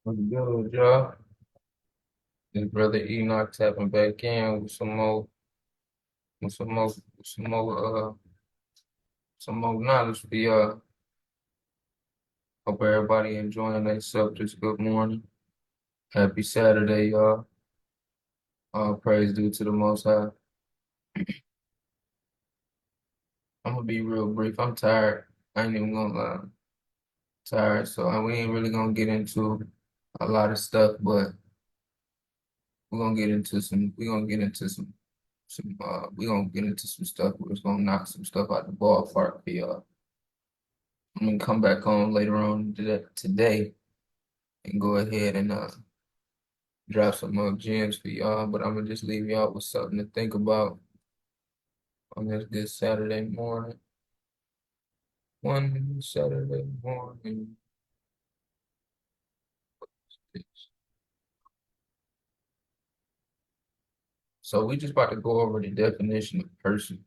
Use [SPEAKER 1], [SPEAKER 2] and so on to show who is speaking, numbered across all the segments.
[SPEAKER 1] What's good, y'all? This brother Enoch tapping back in with with some more, some more, some more knowledge for y'all. Hope everybody enjoying themselves this good morning. Happy Saturday, y'all. All praise due to the Most High. I'm gonna be real brief. I'm tired. I ain't even gonna lie. Tired. So we ain't really gonna get into a lot of stuff, but we're gonna get into some. We're gonna get into some. We're gonna get into some stuff. We're just gonna knock some stuff out the ballpark for y'all. I'm gonna come back on later on today and go ahead and drop some more gems for y'all. But I'm gonna just leave y'all with something to think about on this good Saturday morning. One Saturday morning. So we just about to go over the definition of person.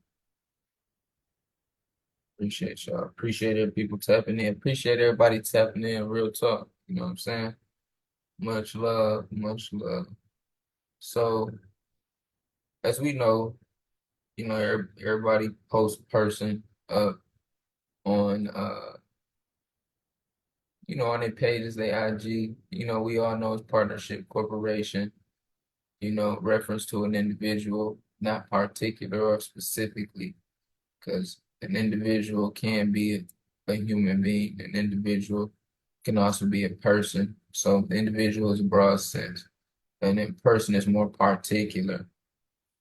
[SPEAKER 1] Appreciate y'all. Appreciate it, people tapping in. Appreciate everybody tapping in. Real talk. You know what I'm saying? Much love, much love. So as we know, everybody posts person up on on their pages, their IG. We all know it's partnership corporation, reference to an individual, not particular or specifically, because an individual can be a human being. An individual can also be a person. So the individual is a broad sense, and then person is more particular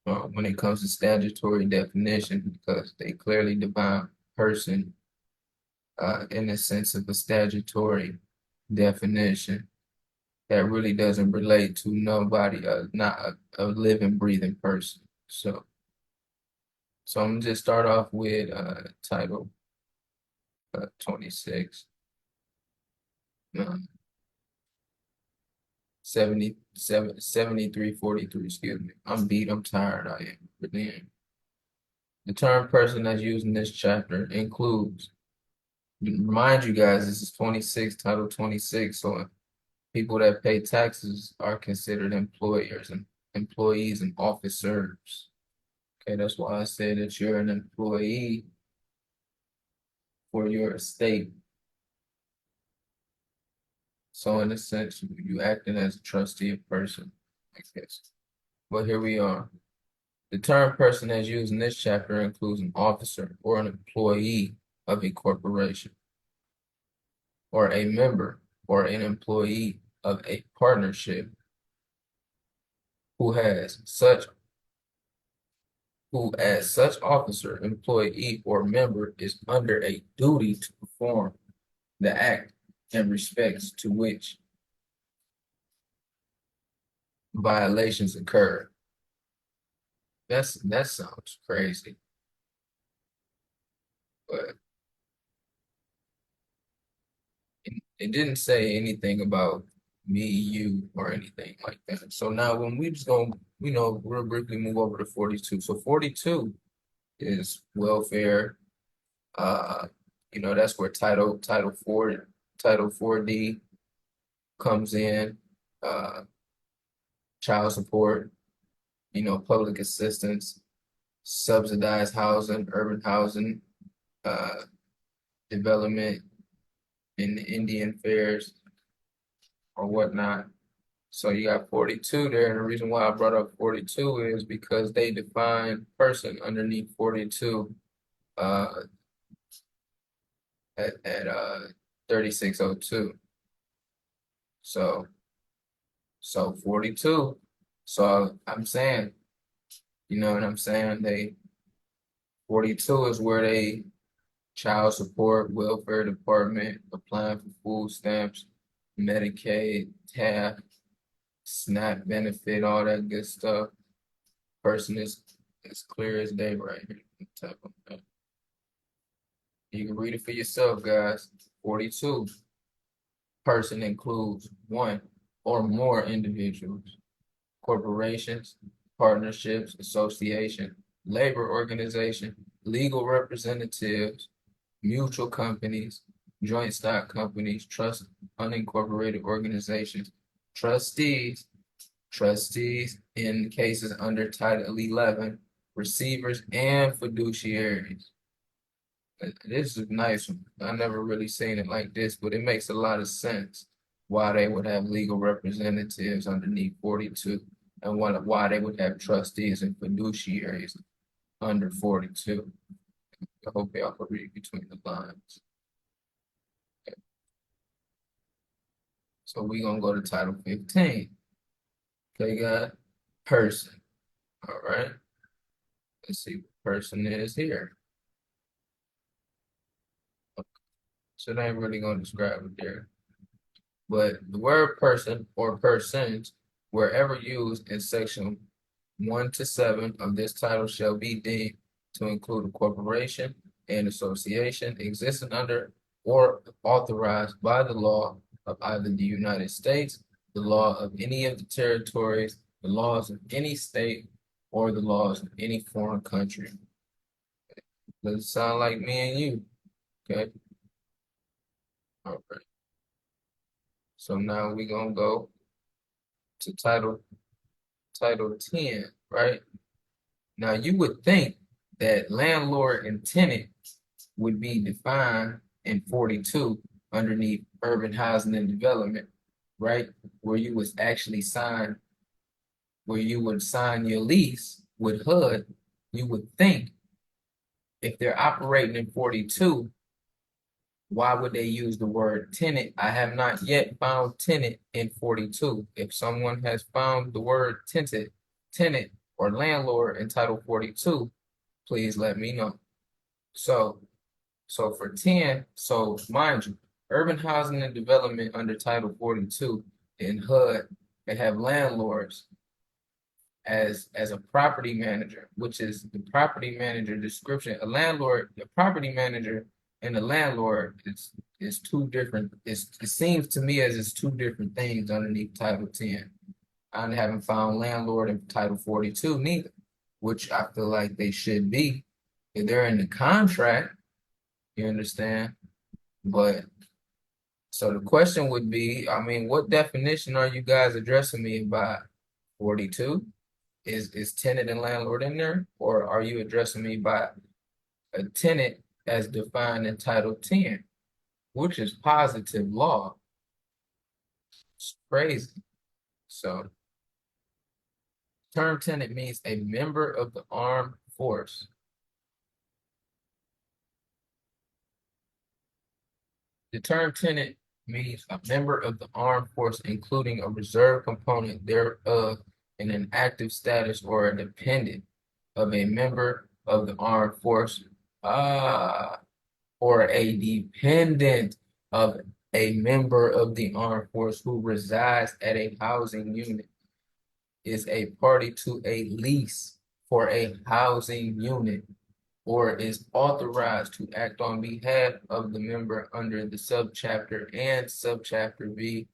[SPEAKER 1] when it comes to statutory definition, because they clearly define person in the sense of a statutory definition that really doesn't relate to nobody, not a living, breathing person. So I'm gonna just start off with title 26, 7343, excuse me. I'm beat, I'm tired, I am. But then the term person that's used in this chapter includes, remind you guys, this is 26, title 26, so people that pay taxes are considered employers and employees and officers. Okay, that's why I said that you're an employee for your estate. So in a sense, you acting as a trustee of person, I guess. But here we are. The term person as used in this chapter includes an officer or an employee of a corporation, or a member or an employee of a partnership who has such who as such officer, employee, or member is under a duty to perform the act in respects to which violations occur. That sounds crazy, but it didn't say anything about me, you, or anything like that. So now when we just gonna, real briefly move over to 42. So 42 is welfare. Uh, that's where Title 4D comes in. Uh, child support, public assistance, subsidized housing, urban housing, uh, development in the Indian fairs or whatnot. So you got 42 there, and the reason why I brought up 42 is because they define person underneath 42 uh, at 3602. So 42. So I'm saying, you know what I'm saying? 42 is where they child support, welfare department, applying for food stamps, Medicaid, TAF, SNAP benefit, all that good stuff. Person is as clear as day right here. Type of that. You can read it for yourself, guys. 42. Person includes one or more individuals, corporations, partnerships, association, labor organization, legal representatives, mutual companies, joint stock companies, trust, unincorporated organizations, trustees, trustees in cases under Title 11, receivers, and fiduciaries. This is a nice one. I never really seen it like this, but it makes a lot of sense why they would have legal representatives underneath 42 and why they would have trustees and fiduciaries under 42. I hope y'all can read between the lines. So we're gonna go to Title 15. Okay, guys? Person. All right. Let's see what person is here. So they ain't really gonna describe it there. But the word person or persons, wherever used in section 1 to 7 of this title, shall be deemed to include a corporation and association existing under or authorized by the law of either the United States, the law of any of the territories, the laws of any state, or the laws of any foreign country. Does it sound like me and you? Okay. All right. So now we're gonna go to title 10, right? Now you would think that landlord and tenant would be defined in 42 underneath urban housing and development, right? Where you was actually sign, where you would sign your lease with HUD, you would think if they're operating in 42, why would they use the word tenant? I have not yet found tenant in 42. If someone has found the word tenant or landlord in Title 42, please let me know. So, so for 10, so mind you, urban housing and development under Title 42 in HUD, they have landlords as a property manager, which is the property manager description. A landlord, the property manager and the landlord is two different, it seems to me as it's two different things underneath Title 10. I haven't found landlord in Title 42 neither, which I feel like they should be. If they're in the contract, you understand? But so the question would be, I mean, what definition are you guys addressing me by 42? Is tenant and landlord in there? Or are you addressing me by a tenant as defined in Title 10, which is positive law? It's crazy. So term tenant means a member of the armed force. The term tenant means a member of the armed force, including a reserve component thereof in an active status or a dependent of a member of the armed force, or a dependent of a member of the armed force who resides at a housing unit, is a party to a lease for a housing unit, or is authorized to act on behalf of the member under the subchapter and subchapter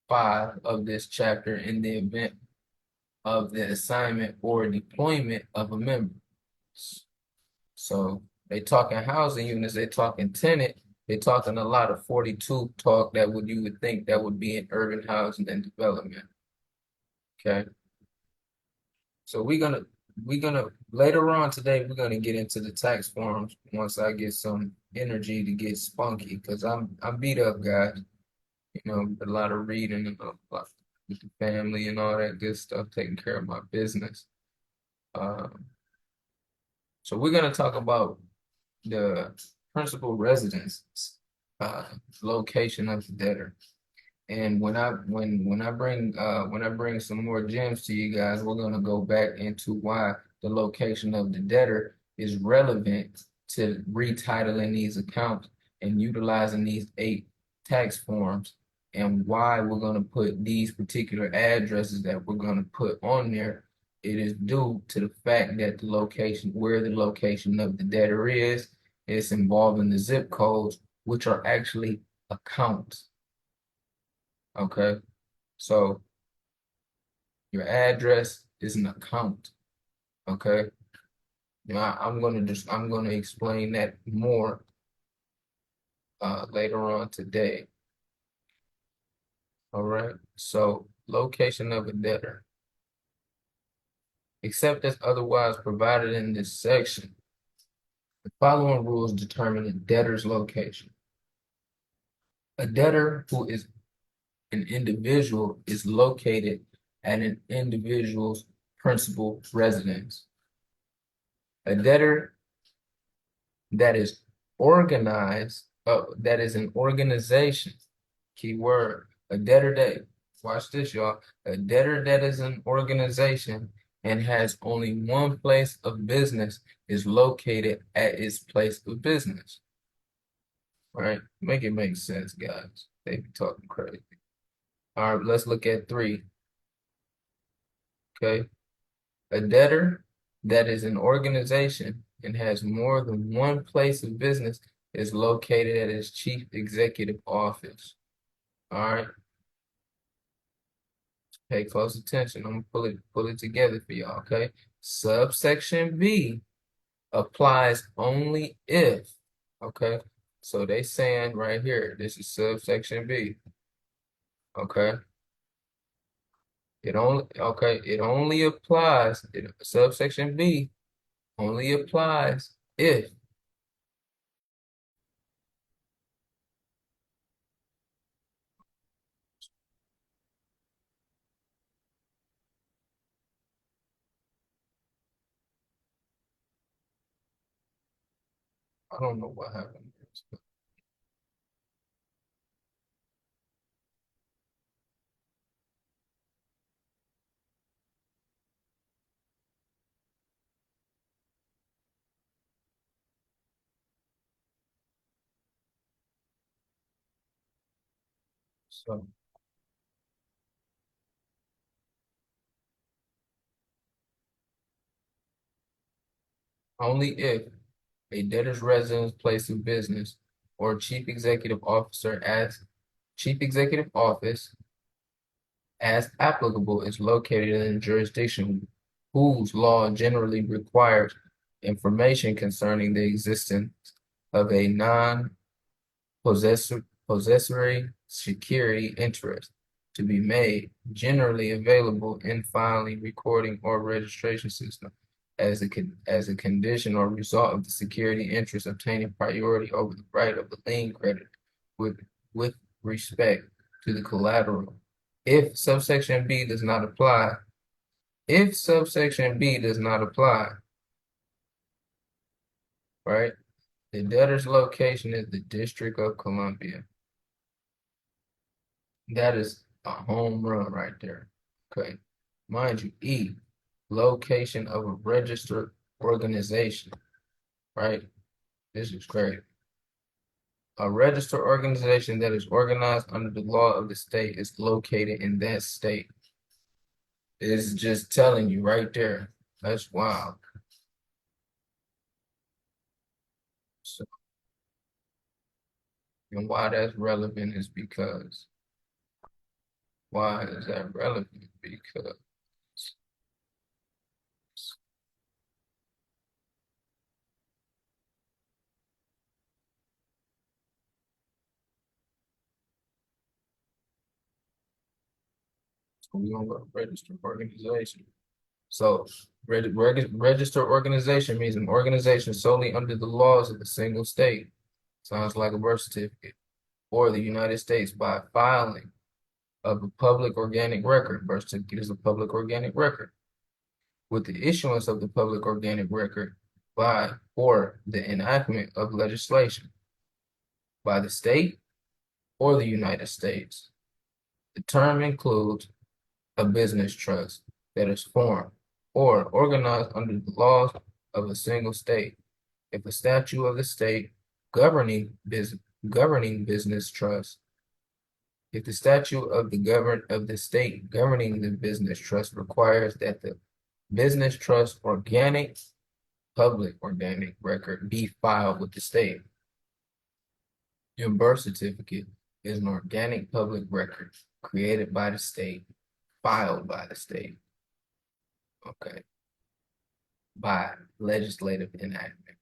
[SPEAKER 1] V5 of this chapter in the event of the assignment or deployment of a member. So they talking housing units, they talking tenant, they talking a lot of 42 talk that would you would think that would be in urban housing and development. Okay. So we're gonna later on today we're gonna get into the tax forms once I get some energy to get spunky because I'm beat up, guys. You know, a lot of reading and a lot with the family and all that good stuff, taking care of my business. So we're gonna talk about the principal residence uh, location of the debtor. And when I bring some more gems to you guys, we're gonna go back into why the location of the debtor is relevant to retitling these accounts and utilizing these 8 tax forms, and why we're gonna put these particular addresses that we're gonna put on there. It is due to the fact that the location, where the location of the debtor is, it's involving the zip codes, which are actually accounts. Okay, so your address is an account. Okay, now I'm gonna explain that more later on today. All right. So location of a debtor, except as otherwise provided in this section, the following rules determine a debtor's location. A debtor who is an individual is located at an individual's principal residence. A debtor that is organized, that is an organization, key word, a debtor that, watch this, y'all, a debtor that is an organization and has only one place of business is located at its place of business. Right? Make it make sense, guys. They be talking crazy. All right, let's look at 3. Okay. A debtor that is an organization and has more than one place of business is located at its chief executive office. All right. Pay close attention. I'm gonna pull it together for y'all. Okay. Subsection B applies only if. Okay. So they saying right here, this is subsection B. Okay. It only applies, subsection B only applies if I don't know what happened. So only if a debtor's residence, place of business, or chief executive officer as chief executive office as applicable is located in a jurisdiction whose law generally requires information concerning the existence of a non-possessory security interest to be made generally available in filing, recording, or registration system as a condition or result of the security interest obtaining priority over the right of the lien creditor with respect to the collateral. If subsection B does not apply, if subsection B does not apply, right, the debtor's location is the District of Columbia. That is a home run right there. Okay. Mind you, E, location of a registered organization, right? This is great. A registered organization that is organized under the law of the state is located in that state. It's just telling you right there. That's wild. So, and why that's relevant is because, why is that relevant? Because we're gonna go registered organization. So registered organization means an organization solely under the laws of a single state. Sounds like a birth certificate. Or the United States by filing of a public organic record. Birth certificate is a public organic record. With the issuance of the public organic record by or the enactment of legislation by the state or the United States. The term includes a business trust that is formed or organized under the laws of a single state. If a statute of the state governing business trust, if the statute of the state governing the business trust requires that the business trust public organic record be filed with the state. Your birth certificate is an organic public record created by the state, filed by the state. Okay. By legislative enactment.